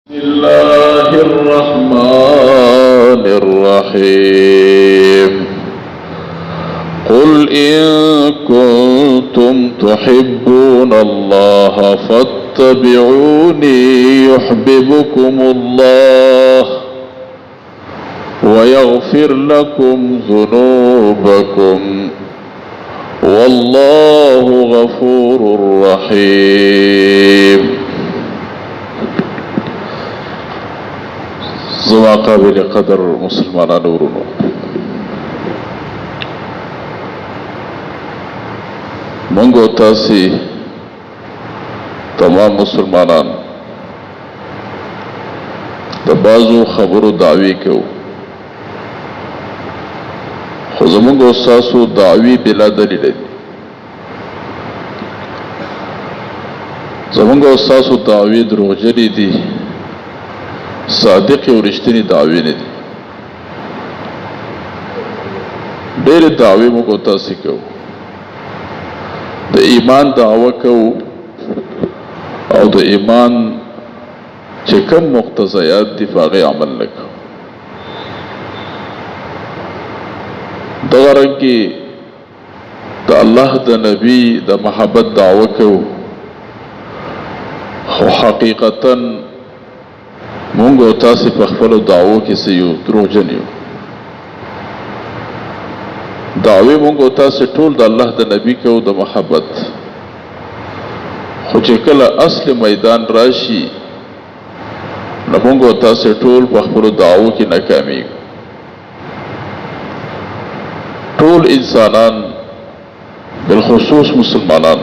بسم الله الرحمن الرحيم قل إن كنتم تحبون الله فاتبعوني يحببكم الله ويغفر لكم ذنوبكم والله غفور رحيم. زما قابل قدر مسلمانانو ورونو، منگو تاسی تمام مسلمانان د بازو خبرو دعوی کو، خو زمونگو ساسو دعوی بلا دلیل دی. زمونگو ساسو دعوی دروغجنی دی، صادق او رښتینی دعوی نه دي. ډېر دعوی موږ تاسو کوو، د ایمان دعوه کوو او د ایمان چې کوم مقتضیات دي په هغې عمل نه کوو. دغه رنګې د الله د نبي د محبت دعوه کوو، خو حقیقتاً مونږ او تاسو په خپلو دعوو کې څه یو دروغجن یو. دعوې مونږ او تاسو ټول د الله د نبي کوو د محبت، خو چې کله اصل میدان راشي نو مونږ او تاسو ټول په خپلو دعوو کې ناکامیږو. ټول انسانان بالخصوص مسلمانان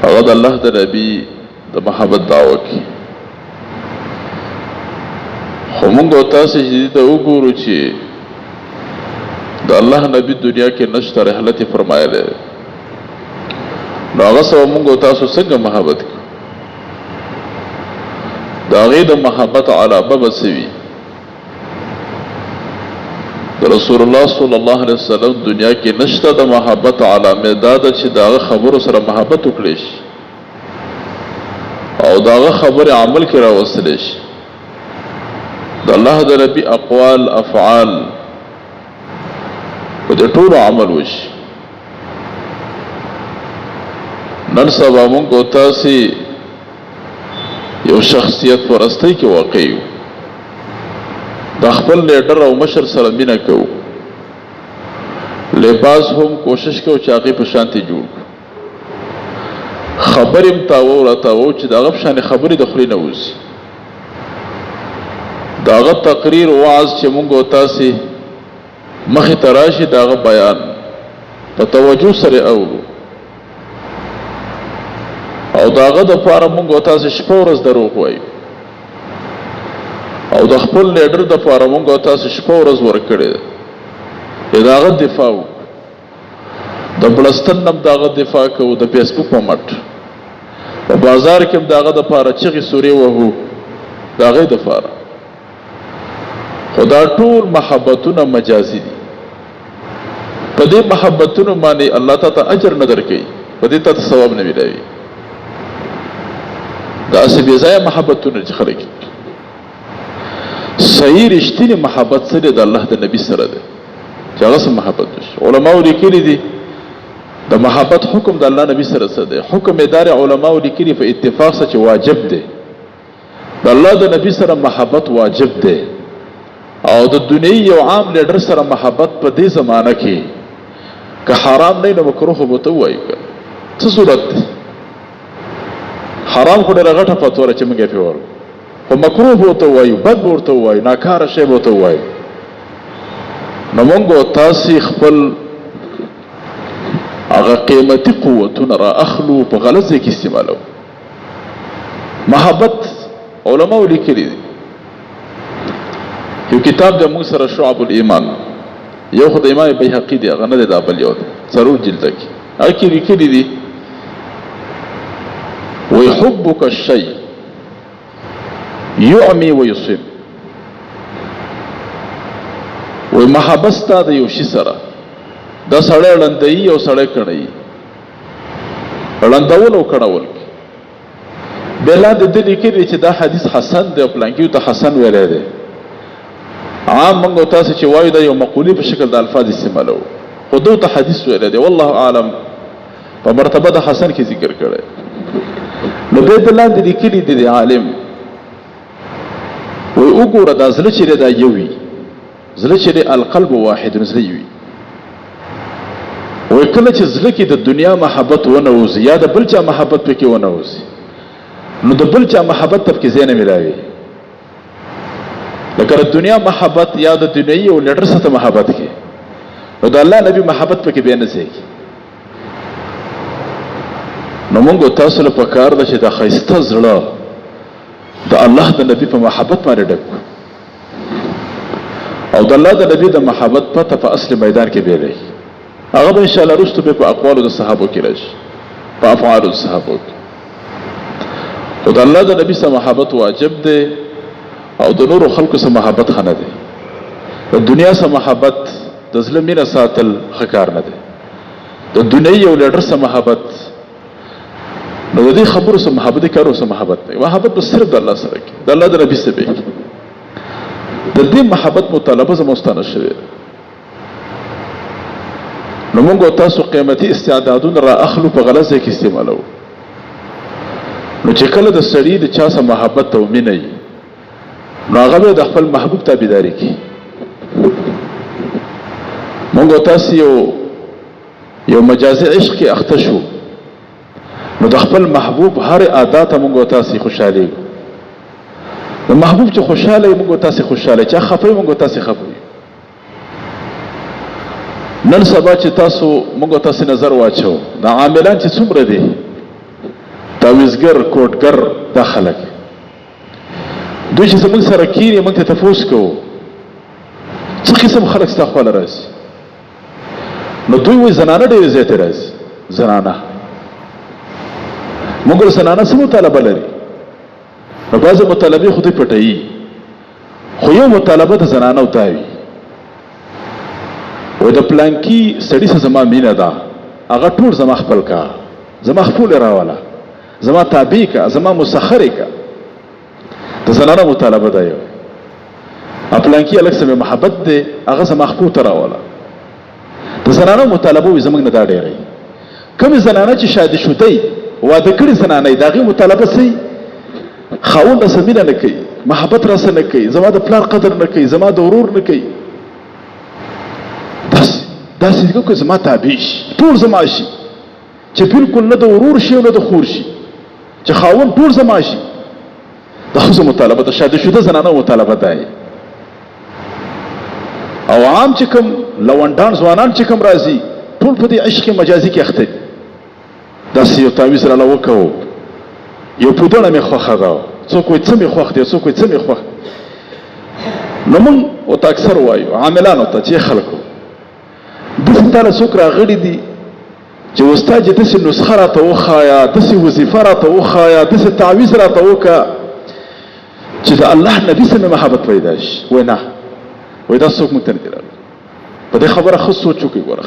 هغه د الله د نبي د محبت دعوه کوي، خو مونږ او تاسو چې ته وګورو چې د الله نبی دنیا کې نشته رحلت فرمایلی، نو هغه سره مونږ او تاسو څنګه محبت کوو؟ د هغې د محبت علامه به څه وي؟ د رسول الله صلی الله علیه وسلم دنیا کې نشته د محبت علامه دا ده چې د هغه خبرو سره محبت وکړی شي او د هغه خبرې عمل کې راوستلی شي. د الله د نبي اقوال افعال په دې ټولو عمل وشي. نن سبا مونږ او تاسې یو شخصیت پرستۍ کې واقع یو، د خپل لیډر او مشر سره مینه کوو، لباس هم کوشش کوو چې هغې په شانتې جوړ کړو، خبرې هم تاوو راتاوو چې د هغه په شانې خبرې د خولې نه وځي. د هغه تقریر وعظ چې مونږ او تاسې مخې ته راشي د هغه بیان په توجه سره اورو، او د هغه دپاره مونږ او تاسې شپه ورځ دروغ وایو، او د خپل لیډر دپاره مونږ او تاسې شپه ورځ ورکړې ده د هغه دفاع وکړو، د بړستن نه هم د هغه دفاع کوو، د فیسبوک په مټ په بازار کې هم د هغه دپاره چغې سورې وهو د هغې دپاره. خو دا ټول محبتونه مجازي دي. په دې محبتونو باندې الله تعالی ته اجر نه درکوي، په دې ته ثواب نه ملاوي. داسې بې ځایه محبتونه چې خلک صحیح رښتینې محبت څه دی؟ د الله د نبي سره دی چې هغه څه محبت وشي. علماو لیکلي دي د محبت حکم د الله نبي سره څه دی. حکم یې دا علماو لیکلي په اتفاق سره چې واجب دی. د الله د نبي سره محبت واجب دی، او د دنیای یو عام لیډر سره محبت په دې زمانه کې که حرام نه نو مکروه به ته ووایو. څه صورت دی؟ حرام خو ډېره غټه فتوا ده چې موږ یې پرې وایو، خو مکروه به ورته ووایو، بد به ورته ووایو، ناکاره شی به ورته ووایو. نو موږ او تاسې خپل هغه قیمتي قوتونه را اخلو په غلط ځای کې استعمالوو. محبت علماو لیکلي دي. یو کتاب د موږ سره شعب الایمان، یو خو د امام بیهقي دی، هغه نه دی، دا بل یو دی، څلور جلده کې هغه کې لیکلي دي وی حبک الشی یعمی ویصم. وی محبت ستا د یو شي سره دا سړی ړندوي او سړی کڼوي، ړندول او کڼول بلا د دې لیکلي چې دا حدیث حسن دی او پلانکیو ته حسن ویلی دی. عام موږ تاسو چې وایو دا یو مقولې په شکل د الفاظ استعمالو، خو دو ته حدیث ویلی دی، والله اعلم په مرتبه د حسن کې ذکر کړی. نو دې د لاندې لیکلي دی د عالم وی وګوره دا زړه چې دا یو وي، زړه چې القلب واحد زړه وي، وی کله چې زړه کې د دنیا محبت ونوځي یا د بل چا محبت پکې ونوځي نو د بل چا محبت ته پکې ځای نه ملاوي. لکه د دنیا محبت یا د دنیايي او لډر سره محبت کې نو د الله نبی محبت پکې به نه ځي. نو موږ تاسو له پکار ده چې د خیسته زړه د الله د نبی په محبت باندې ډک او د الله د نبی د محبت پته په اصل میدان کې بیلې. هغه به ان شاء الله رښتو به په اقوالو د صحابه کې راشي، په افعالو د صحابه کې. او د الله د نبی سره محبت واجب دی او د نورو خلکو سره محبت ښه نه دی. د دنیا سره محبت د زړه مینه ساتل ښه کار نه دی. د دنیايي او لډر سره محبت نو د دې خبرو سره محبت کارو سره محبت نه، محبت به صرف د الله سره کې، د الله د نبی سره کې. د دې محبت مطالبه زموستانه شوی. نو موږ تاسو قیمتي استعدادونه را اخلو په غلط ځای کې استعمالو. نو چې کله د سړي د چا سره محبت او مینه وي نو هغه به د خپل محبوب تابعداري کوي. موږ تاسو یو مجازي عشق کې اخته شو نو د خپل محبوب هر عادت موږ تاسو خوشاله نو محبوب چې خوشاله موږ تاسو خوشاله، چې خفه موږ تاسو خفه. نن سبا چې تاسو موږ تاسو نظر واچو دا عاملان چې څومره دي، تعویزګر کوټګر دا خلک دوی چې زموږ سره کېني موږ ته تفوس کوو څه قسم خلک ستا خواله راځي. نو دوی وایي زنانه ډېرې زیاتې راځي. زنانه موږ زنانه څه مطالبه لري؟ نو بعضې مطالبې خو دوی پټوي، خو یو مطالبه د زنانو دا وي وایي د پلانکي سړي سره زما مینه ده، هغه ټول زما خپل کا، زما خپل راوله، زما تابع کا، زما مسخر کا. د زنانه مطالبه ده یو پلانکي هلک سره محبت دی، هغه زما خپل ته راوله. د زنانه مطالبه وي زموږ نه دا ډېری. کومې زنانه چې شادي شدی واده کړي زنانه د هغې مطالبه څه خاوند راسره مینه نه کوي، محبت راسره نه کوي، زما د پلار قدر نه کوي، زما د ورور نه کوي. داسې کوي زما تابع شي، ټول زما شي، چې بالکل نه د ورور شي او نه د خور شي، چې خاوند ټول زما شي. د ښځو مطالبه د شادي شده زنانه مطالبه ده. او عام چې کوم لونډان ځوانان چې کوم راځي ټول په دې عشق مجازي کې اخته دي. داسې یو تعویض راله وکړو، یو پودړه مې خوښه ده، څوک وایي څه مې خوښ دی، څوک وایي څه مې خوښ. نو موږ ورته اکثر وایو عاملانو ته چې خلکو داسې تاله څوک راغلي دي چې استاد یې داسې نسخه راته وښایه، داسې وظیفه راته وښایه، داسې تعویض راته وکړه چې د الله نبي سره محبت پیدا شي. وایي نه، وایي دا څوک موږ ته نه دي راغلي. په دې خبره ښه سوچ وکړئ. ګوره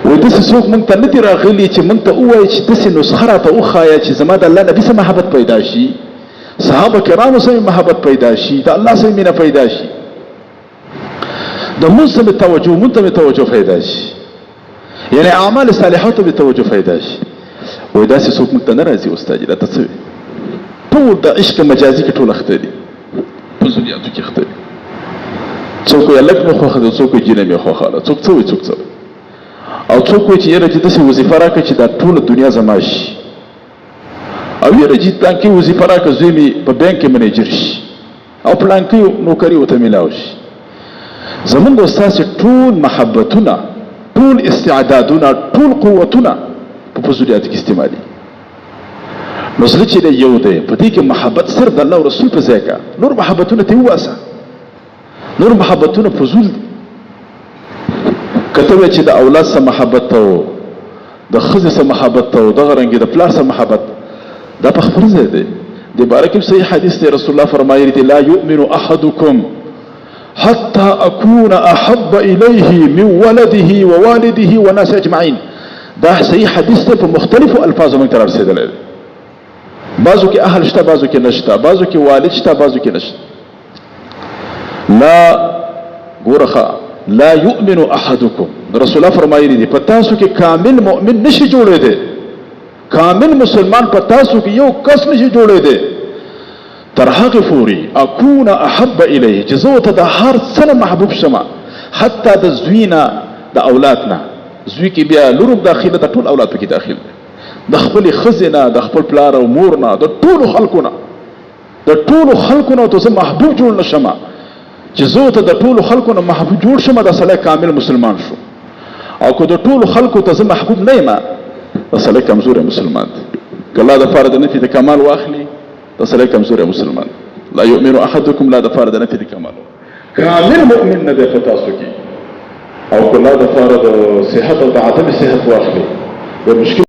وایي داسې څوک موږ ته نه دي راغلي چې موږ ته ووایي چې داسې نسخه راته وښایه چې زما د الله نبي سره محبت پیدا شي، صحابه کرامو سره محبت پیدا شي، د الله سره مینه پیدا شي، د مونږ سره توجه، مونږ ته توجه پیدا شي، یعنی اعمال صالحات به توجه پیدا شي. وایي داسې څوک موږ ته نه راځي. استاد دا ته څه وایي؟ ټول د عشق مجازي کې ټول اخته دي، په ذریاتو کې اخته دي. څوک یې هلک مې خوښه ده، څوک یې جینۍ مې خوښه ده، څوک څه وایي، څوک څه وایي. او څوک وایي چې یاره چې داسې وظیفه راکړه چې دا ټوله دنیا زما شي، او یاره چې پلانکي وظیفه راکړه زوی مې په بینک کې منیجر شي، او پلانکي نوکري ورته میلاو شي. زمونږ استاسې ټول محبتونه، ټول استعدادونه، ټول قوتونه په فضولیاتو کې استعمالي. نو زړه چې دی یو دی، په دې کې محبت صرف د الله او رسول په ځای کا، نور محبتونه ته وواسه، نور محبتونه فضول دي. کته وایي چې د اولاد سره محبت ته و، د ښځې سره محبت ته و، دغه رنګې د پلار سره محبت، دا په خپل ځای دی. د باره کې صحیح حدیث دی، رسول الله فرمایلی دی لا یؤمن احدکم حتى اكون احب اليه من ولده ووالده والناس اجمعين. دا صحیح حدیث دی، په مختلفو الفاظو موږ ته رسېدلی دی. بعضو کې اهل شته، بعضو کې نشته، بعضو کې والد شته، بعضو کې نشته. لا ګورخه لا يؤمن احدكم، رسول الله فرمایلی دی په تاسو کې کامل مؤمن نشي جوړې دی، کامل مسلمان په تاسو کې یو کس نشي جوړې دی تر هغه پورې اكون احب الیه چې زه ته د هر څه محبوب شمه، حتی د زوینا د اولادنا، زوی کې بیا لورم داخله، د ټول اولاد پکې داخل دی، د خپل خزینه، د خپل پلار او مور نه، د ټول خلکونه، د ټول خلکونه ته محبوب جوړ نشم چې زه ته د ټول خلکونه محبوب جوړ شم، د سړی کامل مسلمان شو. او که د ټول خلکو ته محبوب نه یم، د سړی کمزوري مسلمان دی. که الله د پاره د نفي د کمال واخلي، د سړی کمزوري مسلمان. لا يؤمن احدكم، لا د پاره د نفي د کمال، کامل مؤمن نه دی په تاسو کې. او که الله د پاره د صحت او د عدم صحت واخلي، د مشکل